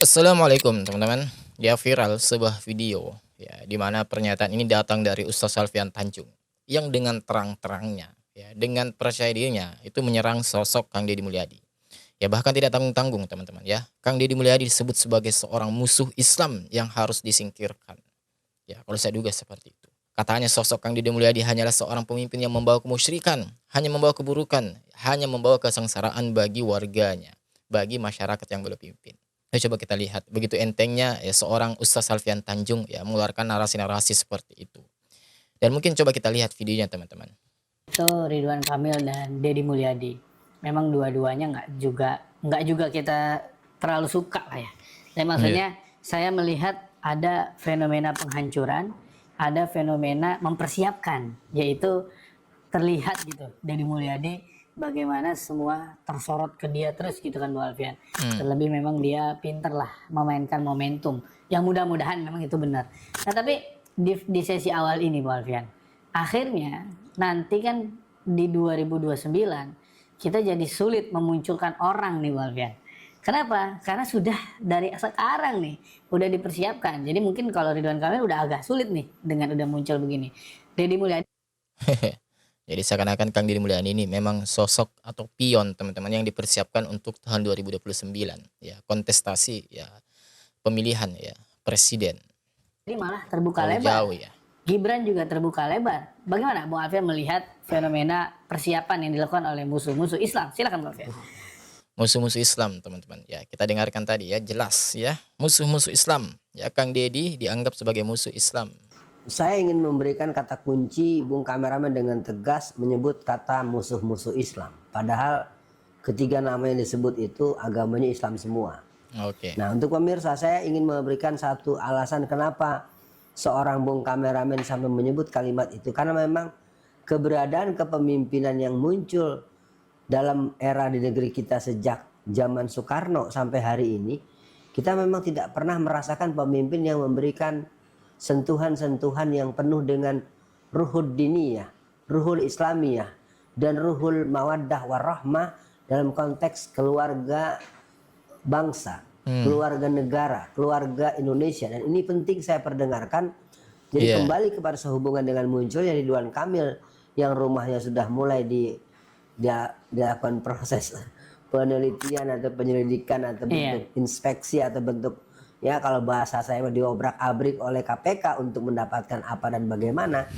Assalamualaikum teman-teman. Ya viral sebuah video ya di mana pernyataan ini datang dari Ustaz Alfian Tanjung yang dengan terang-terangnya ya dengan percaya dirinya itu menyerang sosok Kang Deddy Mulyadi. Ya bahkan tidak tanggung-tanggung teman-teman ya. Kang Deddy Mulyadi disebut sebagai seorang musuh Islam yang harus disingkirkan. Ya kalau saya duga seperti itu. Katanya sosok Kang Deddy Mulyadi hanyalah seorang pemimpin yang membawa kemusyrikan, hanya membawa keburukan, hanya membawa kesengsaraan bagi warganya, bagi masyarakat yang beliau pimpin. Ayo coba kita lihat, begitu entengnya ya seorang Ustaz Alfian Tanjung ya mengeluarkan narasi-narasi seperti itu. Dan mungkin coba kita lihat videonya teman-teman. Itu Ridwan Kamil dan Deddy Mulyadi. Memang dua-duanya nggak juga kita terlalu suka lah ya. Dan maksudnya saya melihat ada fenomena penghancuran, ada fenomena mempersiapkan, yaitu terlihat gitu Deddy Mulyadi bagaimana semua tersorot ke dia terus gitu kan Bu Alfian. Terlebih memang dia pinter lah memainkan momentum. Yang mudah-mudahan memang itu benar. Nah tapi di sesi awal ini Bu Alfian, akhirnya nanti kan di 2029 kita jadi sulit memunculkan orang nih Bu Alfian. Kenapa? Karena sudah dari sekarang nih udah dipersiapkan. Jadi mungkin kalau Ridwan Kamil udah agak sulit nih dengan udah muncul begini. Deddy Mulyadi Jadi seakan-akan Kang Deddy Mulyadi ini memang sosok atau pion teman-teman yang dipersiapkan untuk tahun 2029 ya kontestasi ya pemilihan ya presiden. malah terbuka Terlalu lebar. jauh ya. Gibran juga terbuka lebar. Bagaimana Bung Alfian melihat fenomena persiapan yang dilakukan oleh musuh-musuh Islam? Silakan Bung Alfian. Musuh-musuh Islam teman-teman ya kita dengarkan tadi ya jelas ya musuh-musuh Islam ya Kang Deddy dianggap sebagai musuh Islam. Saya ingin memberikan kata kunci Bung Kameramen dengan tegas menyebut kata musuh-musuh Islam. Padahal ketiga nama yang disebut itu agamanya Islam semua. Oke. Nah untuk pemirsa saya ingin memberikan satu alasan kenapa seorang Bung Kameramen sampai menyebut kalimat itu. Karena memang keberadaan kepemimpinan yang muncul dalam era di negeri kita sejak zaman Soekarno sampai hari ini. Kita memang tidak pernah merasakan pemimpin yang memberikan sentuhan-sentuhan yang penuh dengan ruhul diniyah, ruhul islamiyah, dan ruhul mawaddah warahmah dalam konteks keluarga bangsa, keluarga negara, keluarga Indonesia. Dan ini penting saya perdengarkan. Jadi kembali kepada sehubungan dengan munculnya Ridwan Kamil yang rumahnya sudah mulai dilakukan proses penelitian atau penyelidikan atau bentuk inspeksi atau bentuk ya kalau bahasa saya diobrak-abrik oleh KPK untuk mendapatkan apa dan bagaimana.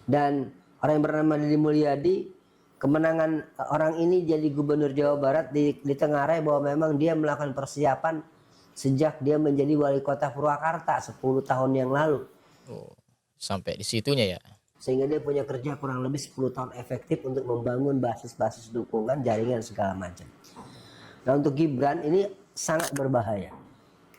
Dan orang yang bernama Deddy Mulyadi, kemenangan orang ini jadi gubernur Jawa Barat ditengarai bahwa memang dia melakukan persiapan sejak dia menjadi wali kota Purwakarta 10 tahun yang lalu. Oh, sampai di situnya ya. Sehingga dia punya kerja kurang lebih 10 tahun efektif untuk membangun basis-basis dukungan, jaringan segala macam. Nah untuk Gibran ini sangat berbahaya.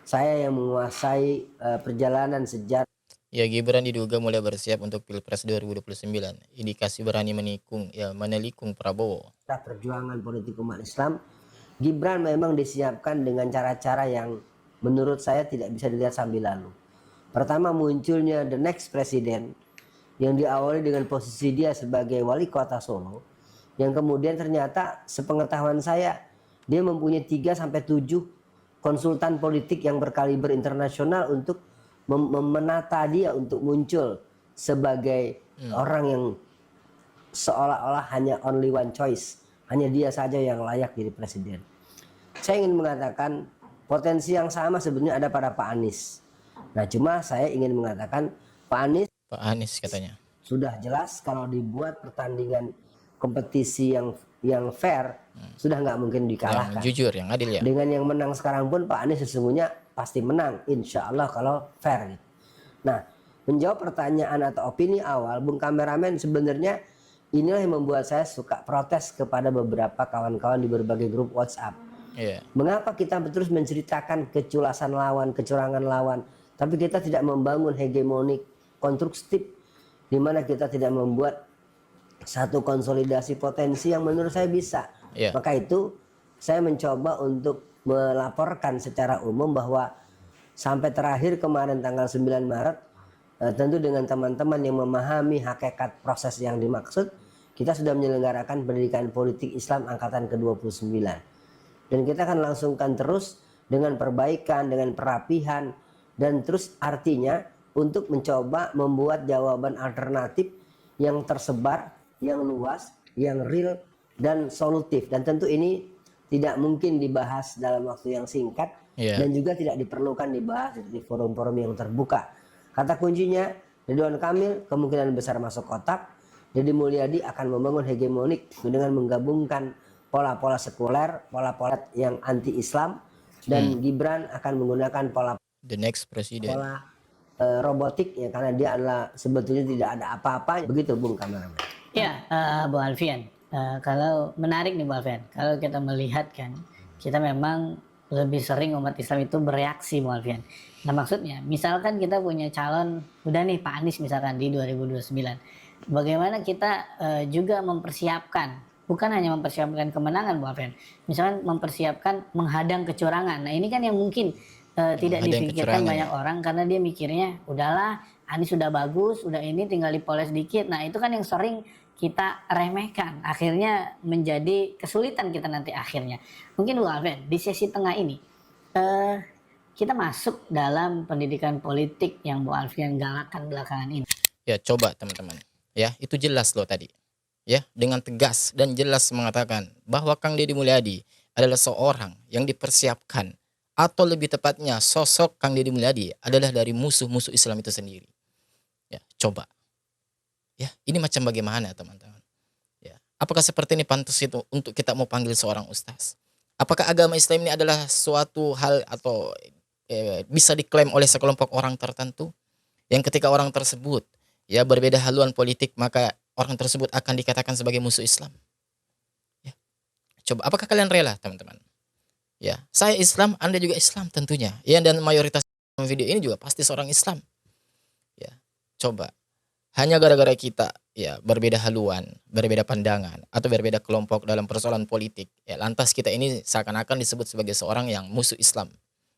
Saya yang menguasai perjalanan sejarah. Ya Gibran diduga mulai bersiap untuk Pilpres 2029. Indikasi berani menelikung Prabowo. Perjuangan politik umat Islam, Gibran memang disiapkan dengan cara-cara yang menurut saya tidak bisa dilihat sambil lalu. Pertama munculnya the next president yang diawali dengan posisi dia sebagai wali kota Solo, yang kemudian ternyata sepengetahuan saya dia mempunyai 3-7 konsultan politik yang berkaliber internasional untuk menata dia untuk muncul sebagai orang yang seolah-olah hanya only one choice, hanya dia saja yang layak jadi presiden. Saya ingin mengatakan potensi yang sama sebenarnya ada pada Pak Anies. Nah cuma saya ingin mengatakan Pak Anies katanya sudah jelas kalau dibuat pertandingan kompetisi yang fair sudah nggak mungkin dikalahkan. Yang jujur, yang adil ya. Dengan yang menang sekarang pun Pak Anies sesungguhnya pasti menang, insya Allah kalau fair gitu. Nah menjawab pertanyaan atau opini awal Bung Kameramen, sebenarnya inilah yang membuat saya suka protes kepada beberapa kawan-kawan di berbagai grup WhatsApp. Mengapa kita terus menceritakan keculasan lawan, kecurangan lawan, tapi kita tidak membangun hegemonik konstruktif di mana kita tidak membuat satu konsolidasi potensi yang menurut saya bisa. Maka itu saya mencoba untuk melaporkan secara umum bahwa sampai terakhir kemarin tanggal 9 Maret tentu dengan teman-teman yang memahami hakikat proses yang dimaksud, kita sudah menyelenggarakan pendidikan politik Islam angkatan ke-29. Dan kita akan langsungkan terus dengan perbaikan, dengan perapihan, dan terus artinya untuk mencoba membuat jawaban alternatif yang tersebar, yang luas, yang real, dan solutif. Dan tentu ini tidak mungkin dibahas dalam waktu yang singkat, Iya. dan juga tidak diperlukan dibahas di forum-forum yang terbuka. Kata kuncinya, Ridwan Kamil kemungkinan besar masuk kotak. Deddy Mulyadi akan membangun hegemonik dengan menggabungkan pola-pola sekuler, pola-pola yang anti-Islam, dan Gibran akan menggunakan pola The next president. robotik ya, karena dia adalah sebetulnya tidak ada apa-apa. Begitu Bung Kameramen. Ya, Bu Alfian, kalau menarik nih Bu Alfian, kalau kita melihat kan, kita memang lebih sering umat Islam itu bereaksi Bu Alfian. Nah maksudnya, misalkan kita punya calon, udah nih Pak Anies misalkan di 2029, bagaimana kita juga mempersiapkan, bukan hanya mempersiapkan kemenangan Bu Alfian, misalkan mempersiapkan menghadang kecurangan. Nah ini kan yang mungkin tidak Menghadang dipikirkan kecurangan, banyak orang, karena dia mikirnya udahlah Anies sudah bagus, udah ini tinggal dipoles dikit. Nah itu kan yang sering kita remehkan, akhirnya menjadi kesulitan kita nanti akhirnya. Mungkin Bu Alfian di sesi tengah ini kita masuk dalam pendidikan politik yang Bu Alfian galakan belakangan ini. Ya coba teman-teman, ya itu jelas loh tadi, ya dengan tegas dan jelas mengatakan bahwa Kang Deddy Mulyadi adalah seorang yang dipersiapkan, atau lebih tepatnya sosok Kang Deddy Mulyadi adalah dari musuh-musuh Islam itu sendiri. Ya coba, ya ini macam bagaimana teman-teman? Ya apakah seperti ini pantas itu untuk kita mau panggil seorang ustaz? Apakah agama Islam ini adalah suatu hal atau bisa diklaim oleh sekelompok orang tertentu yang ketika orang tersebut ya berbeda haluan politik maka orang tersebut akan dikatakan sebagai musuh Islam? Ya. Coba apakah kalian rela teman-teman? Ya, saya Islam, Anda juga Islam tentunya. Ya, dan mayoritas video ini juga pasti seorang Islam. Ya, coba hanya gara-gara kita ya berbeda haluan, berbeda pandangan atau berbeda kelompok dalam persoalan politik, ya lantas kita ini seakan-akan disebut sebagai seorang yang musuh Islam.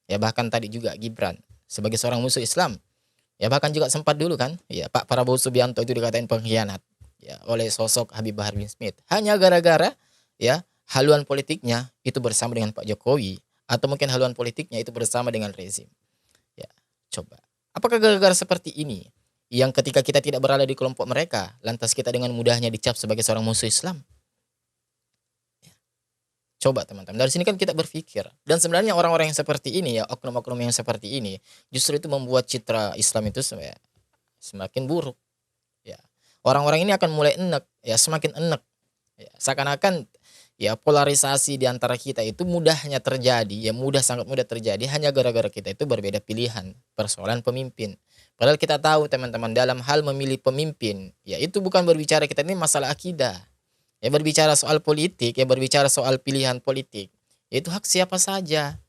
Ya bahkan tadi juga Gibran sebagai seorang musuh Islam. Ya bahkan juga sempat dulu kan, ya Pak Prabowo Subianto itu dikatain pengkhianat ya oleh sosok Habib Bahar bin Smith. Hanya gara-gara ya haluan politiknya itu bersama dengan Pak Jokowi, atau mungkin haluan politiknya itu bersama dengan rezim. Ya, coba. Apakah gara-gara seperti ini yang ketika kita tidak berada di kelompok mereka, lantas kita dengan mudahnya dicap sebagai seorang musuh Islam? Ya. Coba teman-teman, dari sini kan kita berpikir. Dan sebenarnya orang-orang yang seperti ini ya, oknum-oknum yang seperti ini, justru itu membuat citra Islam itu semakin buruk. Ya. Orang-orang ini akan mulai enek, ya semakin enek. Ya, seakan-akan ya polarisasi di antara kita itu mudahnya terjadi, ya sangat mudah terjadi hanya gara-gara kita itu berbeda pilihan persoalan pemimpin. Padahal kita tahu teman-teman dalam hal memilih pemimpin, ya itu bukan berbicara kita ini masalah akidah. Ya berbicara soal politik, ya berbicara soal pilihan politik, ya, itu hak siapa saja.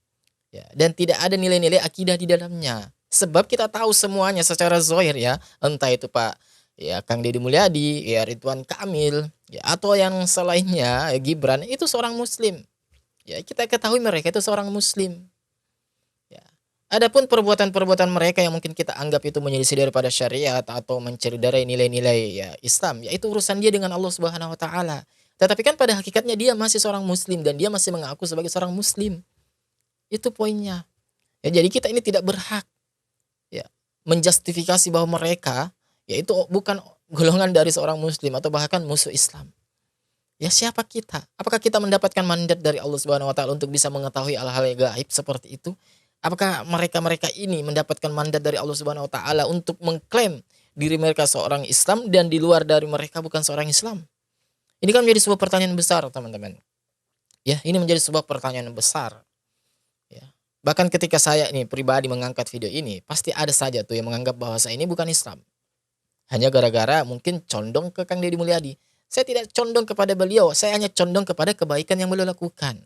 Ya, dan tidak ada nilai-nilai akidah di dalamnya. Sebab kita tahu semuanya secara zahir ya, entah itu Pak ya Kang Deddy Mulyadi, ya Ridwan Kamil, ya atau yang selainnya, ya Gibran itu seorang muslim. Ya kita ketahui mereka itu seorang muslim. Ya. Adapun perbuatan-perbuatan mereka yang mungkin kita anggap itu menyelisih daripada syariat atau mencederai nilai-nilai ya Islam, ya itu urusan dia dengan Allah Subhanahu wa taala. Tetapi kan pada hakikatnya dia masih seorang muslim dan dia masih mengaku sebagai seorang muslim. Itu poinnya. Ya jadi kita ini tidak berhak ya menjustifikasi bahwa mereka yaitu bukan golongan dari seorang muslim atau bahkan musuh Islam. Ya siapa kita? Apakah kita mendapatkan mandat dari Allah Subhanahu wa taala untuk bisa mengetahui hal-hal yang gaib seperti itu? Apakah mereka-mereka ini mendapatkan mandat dari Allah Subhanahu wa taala untuk mengklaim diri mereka seorang Islam dan di luar dari mereka bukan seorang Islam? Ini kan menjadi sebuah pertanyaan besar, teman-teman. Ya, ini menjadi sebuah pertanyaan besar. Ya. Bahkan ketika saya ini pribadi mengangkat video ini, pasti ada saja tuh yang menganggap bahwa saya ini bukan Islam. Hanya gara-gara mungkin condong ke Kang Deddy Mulyadi. Saya tidak condong kepada beliau, saya hanya condong kepada kebaikan yang beliau lakukan.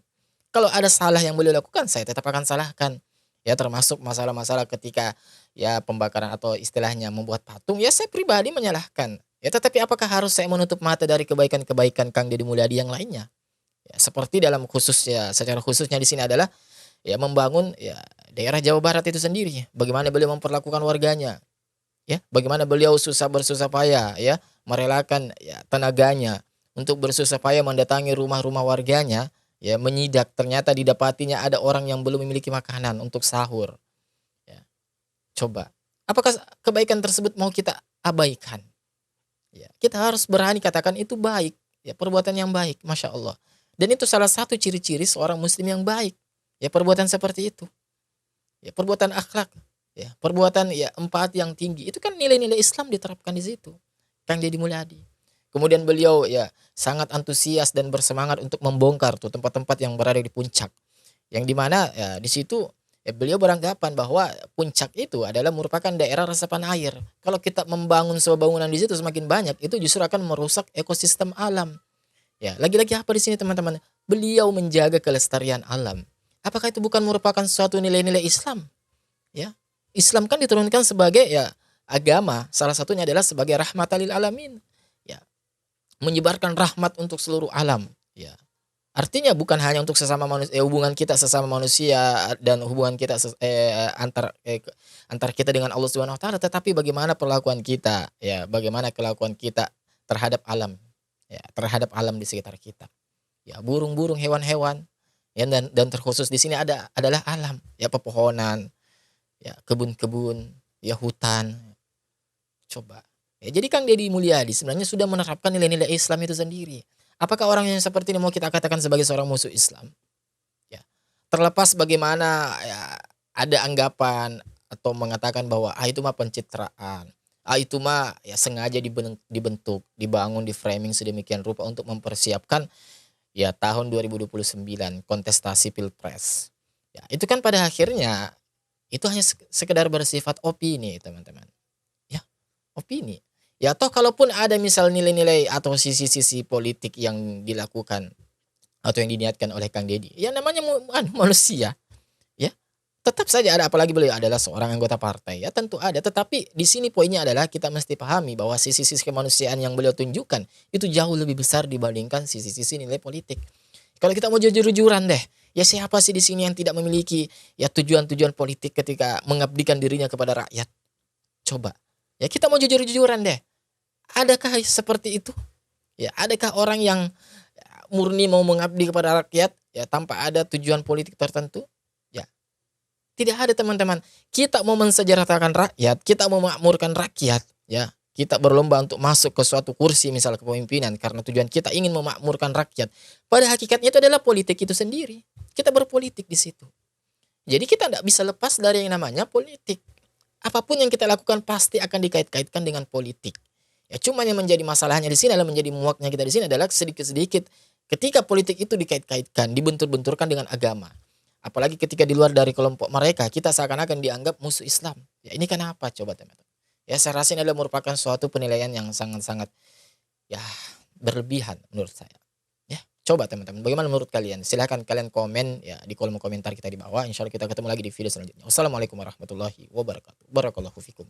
Kalau ada salah yang beliau lakukan, saya tetap akan salahkan. Ya termasuk masalah-masalah ketika ya pembakaran atau istilahnya membuat patung, ya saya pribadi menyalahkan. Ya tetapi apakah harus saya menutup mata dari kebaikan-kebaikan Kang Deddy Mulyadi yang lainnya? Ya seperti dalam khususnya, secara khususnya di sini adalah ya membangun ya daerah Jawa Barat itu sendiri. Bagaimana beliau memperlakukan warganya. Ya, bagaimana beliau bersusah payah ya merelakan ya tenaganya untuk bersusah payah mendatangi rumah-rumah warganya ya menyidak, ternyata didapatinya ada orang yang belum memiliki makanan untuk sahur. Ya, coba, apakah kebaikan tersebut mau kita abaikan? Ya, kita harus berani katakan itu baik, ya perbuatan yang baik, masya Allah. Dan itu salah satu ciri-ciri seorang muslim yang baik, ya perbuatan seperti itu, ya perbuatan akhlak, ya perbuatan ya empati yang tinggi. Itu kan nilai-nilai Islam diterapkan di situ, Kang Deddy Mulyadi. Kemudian beliau ya sangat antusias dan bersemangat untuk membongkar tuh tempat-tempat yang berada di puncak, yang dimana ya di situ ya beliau beranggapan bahwa puncak itu adalah merupakan daerah resapan air. Kalau kita membangun sebuah bangunan di situ semakin banyak, itu justru akan merusak ekosistem alam. Ya, lagi-lagi apa di sini teman-teman? Beliau menjaga kelestarian alam. Apakah itu bukan merupakan suatu nilai-nilai Islam? Ya, Islam kan diturunkan sebagai ya agama, salah satunya adalah sebagai rahmatan lil alamin. Ya, menyebarkan rahmat untuk seluruh alam. Ya, artinya bukan hanya untuk sesama manusia, hubungan kita sesama manusia dan hubungan kita antar kita dengan Allah Subhanahu wa taala, tetapi bagaimana perlakuan kita, ya, bagaimana kelakuan kita terhadap alam, ya, terhadap alam di sekitar kita. Ya, burung-burung, hewan-hewan, ya, dan terkhusus di sini adalah alam, ya pepohonan, ya kebun-kebun, ya hutan. Coba. Ya, jadi Kang Deddy Mulyadi sebenarnya sudah menerapkan nilai-nilai Islam itu sendiri. Apakah orang yang seperti ini mau kita katakan sebagai seorang musuh Islam? Ya. Terlepas bagaimana ya, ada anggapan atau mengatakan bahwa itu mah pencitraan. Itu mah ya sengaja dibentuk, dibangun, di framing sedemikian rupa untuk mempersiapkan ya tahun 2029 kontestasi Pilpres. Ya, itu kan pada akhirnya itu hanya sekedar bersifat opini, teman-teman. Ya, opini. Ya toh kalaupun ada misal nilai-nilai atau sisi-sisi politik yang dilakukan atau yang diniatkan oleh Kang Deddy, ya namanya manusia, ya tetap saja ada, apalagi beliau adalah seorang anggota partai, ya tentu ada. Tetapi di sini poinnya adalah kita mesti pahami bahwa sisi-sisi kemanusiaan yang beliau tunjukkan itu jauh lebih besar dibandingkan sisi-sisi nilai politik. Kalau kita mau jujur-jujuran deh, ya siapa sih di sini yang tidak memiliki ya tujuan-tujuan politik ketika mengabdikan dirinya kepada rakyat? Coba. Ya kita mau jujur-jujuran deh. Adakah seperti itu? Ya, adakah orang yang murni mau mengabdi kepada rakyat ya tanpa ada tujuan politik tertentu? Ya. Tidak ada, teman-teman. Kita mau mensejahterakan rakyat, kita mau memakmurkan rakyat, ya. Kita berlomba untuk masuk ke suatu kursi misal kepemimpinan karena tujuan kita ingin memakmurkan rakyat. Pada hakikatnya itu adalah politik itu sendiri. Kita berpolitik di situ. Jadi kita tidak bisa lepas dari yang namanya politik. Apapun yang kita lakukan pasti akan dikait-kaitkan dengan politik. Ya cuma yang menjadi masalahnya di sini adalah menjadi muaknya kita di sini adalah sedikit-sedikit ketika politik itu dikait-kaitkan, dibentur-benturkan dengan agama. Apalagi ketika di luar dari kelompok mereka, kita seakan-akan dianggap musuh Islam. Ya ini kenapa coba teman-teman? Ya saya rasa ini adalah merupakan suatu penilaian yang sangat-sangat ya berlebihan menurut saya. Ya, coba teman-teman, bagaimana menurut kalian? Silahkan kalian komen ya di kolom komentar kita di bawah. Insya Allah kita ketemu lagi di video selanjutnya. Wassalamualaikum warahmatullahi wabarakatuh. Barakallahu fikum.